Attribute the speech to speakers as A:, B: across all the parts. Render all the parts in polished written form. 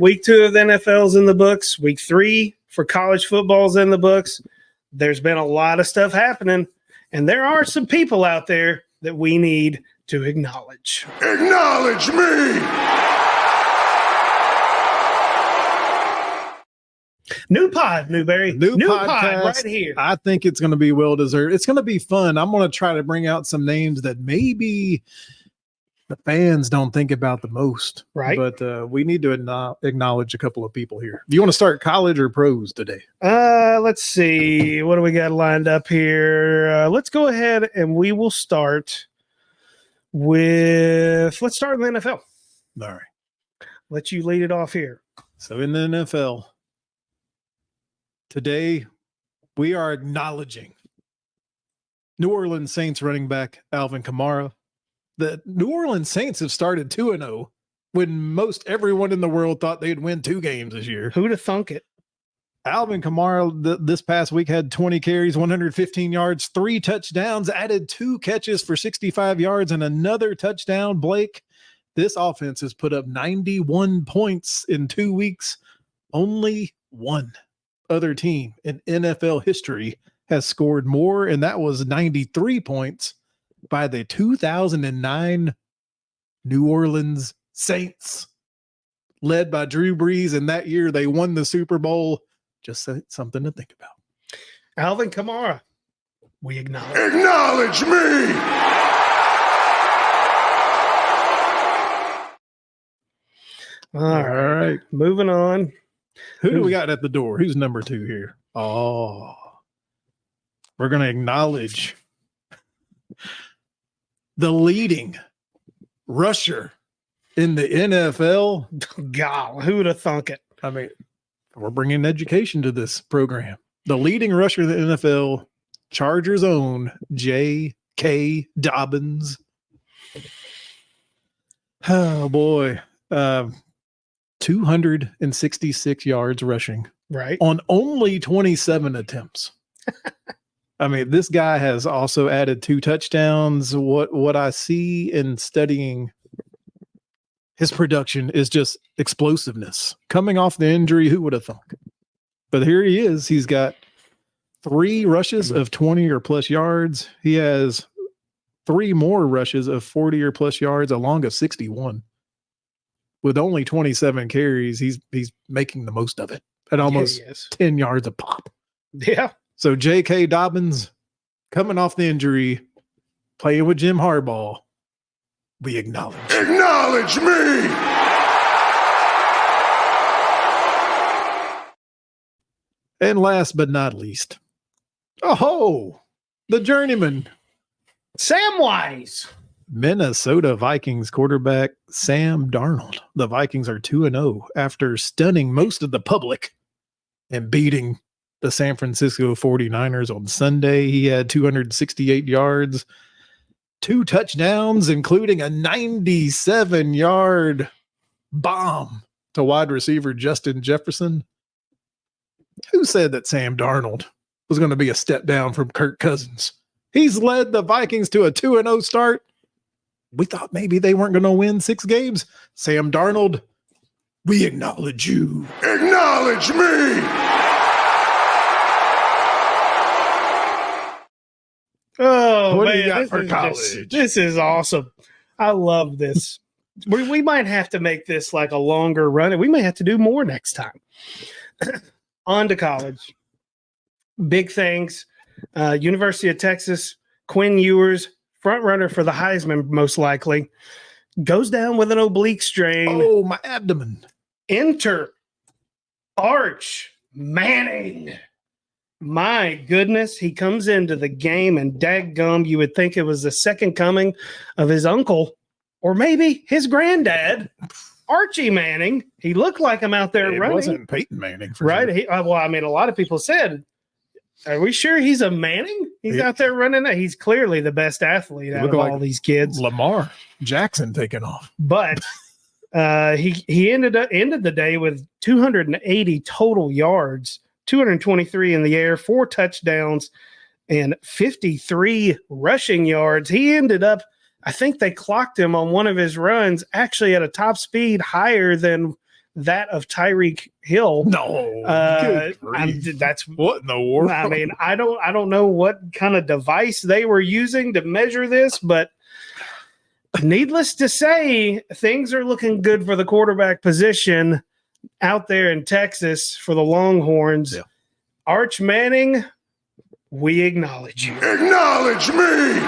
A: week 2 of the NFL's in the books. Week 3 for college football's in the books. There's been a lot of stuff happening, and there are some people out there that we need to acknowledge.
B: Acknowledge me!
A: New pod, Newberry. New
C: podcast
A: pod right here.
C: I think it's going to be well deserved. It's going to be fun. I'm going to try to bring out some names that maybe the fans don't think about the most.
A: Right.
C: But we need to acknowledge a couple of people here. Do you want to start college or pros today?
A: Let's see. What do we got lined up here? Let's go ahead and we will start with, let's start with the NFL.
C: All right.
A: Let you lead it off here.
C: So in the NFL, today we are acknowledging New Orleans Saints running back Alvin Kamara. The New Orleans Saints have started 2-0 when most everyone in the world thought they'd win 2 games this year.
A: Who'd have thunk it?
C: Alvin Kamara this past week had 20 carries, 115 yards, 3 touchdowns, added 2 catches for 65 yards and another touchdown. Blake, this offense has put up 91 points in 2 weeks. Only one other team in NFL history has scored more, and that was 93 points by the 2009 New Orleans Saints, led by Drew Brees. And that year they won the Super Bowl. Just something to think about.
A: Alvin Kamara. We acknowledge.
B: Acknowledge me!
A: All right. Moving on.
C: Who do we got at the door? Who's number 2 here? Oh, we're going to acknowledge the leading rusher in the NFL.
A: God, who would have thunk it?
C: I mean, we're bringing education to this program. The leading rusher in the NFL, Chargers' own J.K. Dobbins. Oh, boy. 266 yards rushing.
A: Right.
C: On only 27 attempts. I mean, this guy has also added 2 touchdowns. What I see in studying his production is just explosiveness. Coming off the injury, who would have thunk? But here he is. He's got 3 rushes of 20 or plus yards. He has 3 more rushes of 40 or plus yards, along of 61. With only 27 carries, he's making the most of it at almost 10 yards a pop.
A: Yeah.
C: So J.K. Dobbins, coming off the injury, playing with Jim Harbaugh, we acknowledge.
B: Acknowledge me!
C: And last but not least, the journeyman,
A: Samwise.
C: Minnesota Vikings quarterback Sam Darnold. The Vikings are 2-0 after stunning most of the public and beating the San Francisco 49ers on Sunday. He had 268 yards, 2 touchdowns, including a 97-yard bomb to wide receiver Justin Jefferson. Who said that Sam Darnold was going to be a step down from Kirk Cousins? He's led the Vikings to a 2-0 start. We thought maybe they weren't going to win 6 games. Sam Darnold, we acknowledge you.
B: Acknowledge me!
A: Oh,
C: what
A: man,
C: do you got for college?
A: This is awesome. I love this. we might have to make this like a longer run, and we may have to do more next time. On to college. Big things. University of Texas, Quinn Ewers, front runner for the Heisman, most likely, goes down with an oblique strain.
C: Oh, my abdomen.
A: Enter Arch Manning. My goodness, he comes into the game, and daggum, you would think it was the second coming of his uncle, or maybe his granddad, Archie Manning. He looked like him out there running.
C: It wasn't Peyton Manning,
A: right?
C: Sure.
A: Well, I mean, a lot of people said, are we sure he's a Manning? He's out there running. He's clearly the best athlete out of all these kids.
C: Lamar Jackson taking off.
A: But he ended the day with 280 total yards, 223 in the air, 4 touchdowns, and 53 rushing yards. He ended up, I think they clocked him on one of his runs, actually at a top speed higher than that of Tyreek Hill.
C: No,
A: That's
C: what in the world?
A: I mean, I don't know what kind of device they were using to measure this, but needless to say, things are looking good for the quarterback position out there in Texas for the Longhorns.
C: Yeah.
A: Arch Manning, we acknowledge you.
B: Acknowledge me.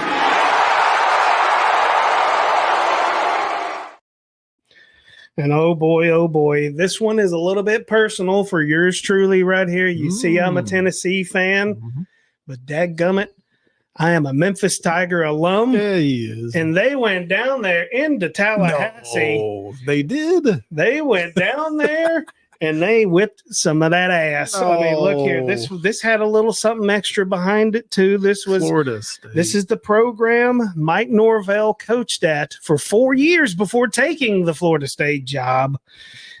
A: And oh boy, this one is a little bit personal for yours truly right here. You see, I'm a Tennessee fan, but dadgummit, I am a Memphis Tiger alum.
C: Yeah, he is.
A: And they went down there into Tallahassee.
C: No, they did.
A: They went down there and they whipped some of that ass. I mean, look here. This had a little something extra behind it too. This was
C: Florida State.
A: This is the program Mike Norvell coached at for 4 years before taking the Florida State job.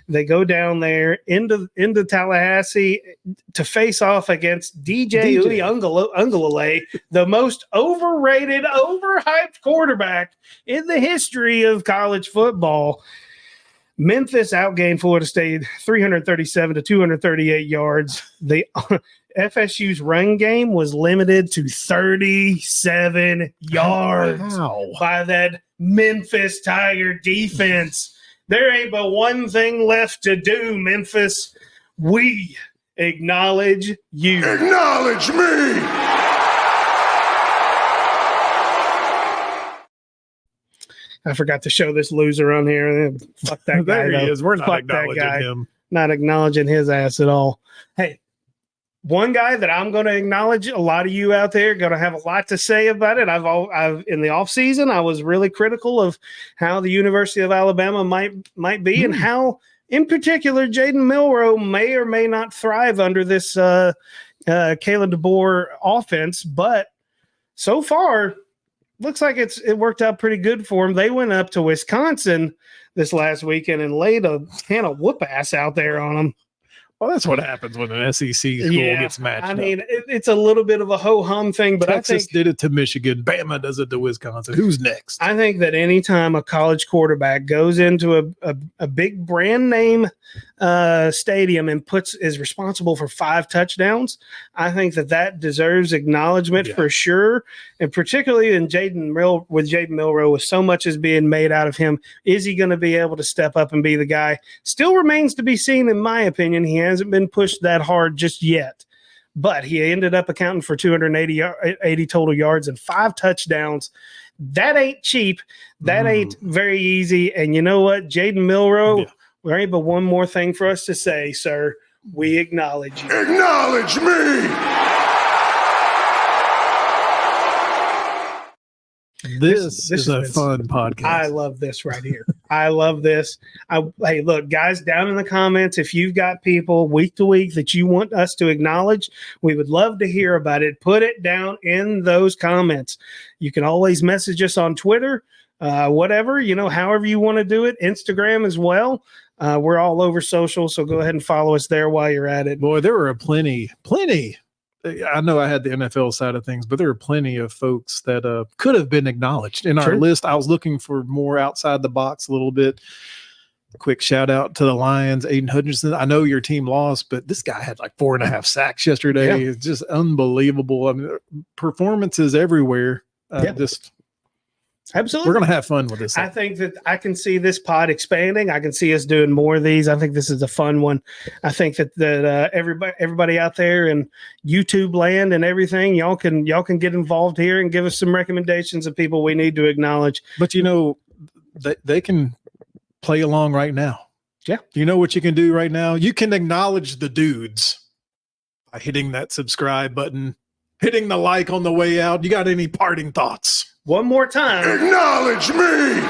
A: They go down there into Tallahassee to face off against DJ Uiagalelei, the most overrated, overhyped quarterback in the history of college football. Memphis outgained Florida State 337 to 238 yards. The FSU's run game was limited to 37 yards by that Memphis Tiger defense. There ain't but one thing left to do, Memphis. We acknowledge you.
B: Acknowledge me.
A: I forgot to show this loser on here. Fuck that guy.
C: There he is. We're not
A: Fuck
C: acknowledging him.
A: Not acknowledging his ass at all. Hey, one guy that I'm going to acknowledge, a lot of you out there are going to have a lot to say about it. I've in the offseason, I was really critical of how the University of Alabama might be and how, in particular, Jaden Milroe may or may not thrive under this Kalen DeBoer offense. But so far, looks like it worked out pretty good for them. They went up to Wisconsin this last weekend and laid a can of whoop ass out there on them.
C: Well, that's what happens when an SEC school gets matched up.
A: It's a little bit of a ho-hum thing, but
C: Texas
A: I think
C: did it to Michigan. Bama does it to Wisconsin. Who's next?
A: I think that anytime a college quarterback goes into a big brand name stadium and is responsible for 5 touchdowns, I think that deserves acknowledgement for sure. And particularly with Jaden Milroe, with so much is being made out of him, is he going to be able to step up and be the guy? Still remains to be seen, in my opinion. He hasn't been pushed that hard just yet, but he ended up accounting for 280 total yards and 5 touchdowns. That ain't cheap. That ain't very easy. And you know what, Jaden Milroe, there ain't but one more thing for us to say, sir. We acknowledge you.
B: Acknowledge me.
C: This is a fun podcast.
A: I love this right here. I love this. Hey, look, guys, down in the comments, if you've got people week to week that you want us to acknowledge, we would love to hear about it. Put it down in those comments. You can always message us on Twitter, whatever, however you want to do it. Instagram as well. We're all over social, so go ahead and follow us there while you're at it.
C: Boy, there were plenty. I know I had the NFL side of things, but there are plenty of folks that could have been acknowledged in our list. I was looking for more outside the box a little bit. Quick shout out to the Lions, Aiden Hutchinson. I know your team lost, but this guy had like 4.5 sacks yesterday. Yeah. It's just unbelievable. I mean, performances everywhere. Absolutely. We're going to have fun with this.
A: I think that I can see this pod expanding. I can see us doing more of these. I think this is a fun one. I think that everybody out there in YouTube land and everything, y'all can get involved here and give us some recommendations of people we need to acknowledge.
C: But they can play along right now.
A: Yeah.
C: You know what you can do right now? You can acknowledge the dudes by hitting that subscribe button, hitting the like on the way out. You got any parting thoughts?
A: One more time.
B: Acknowledge me.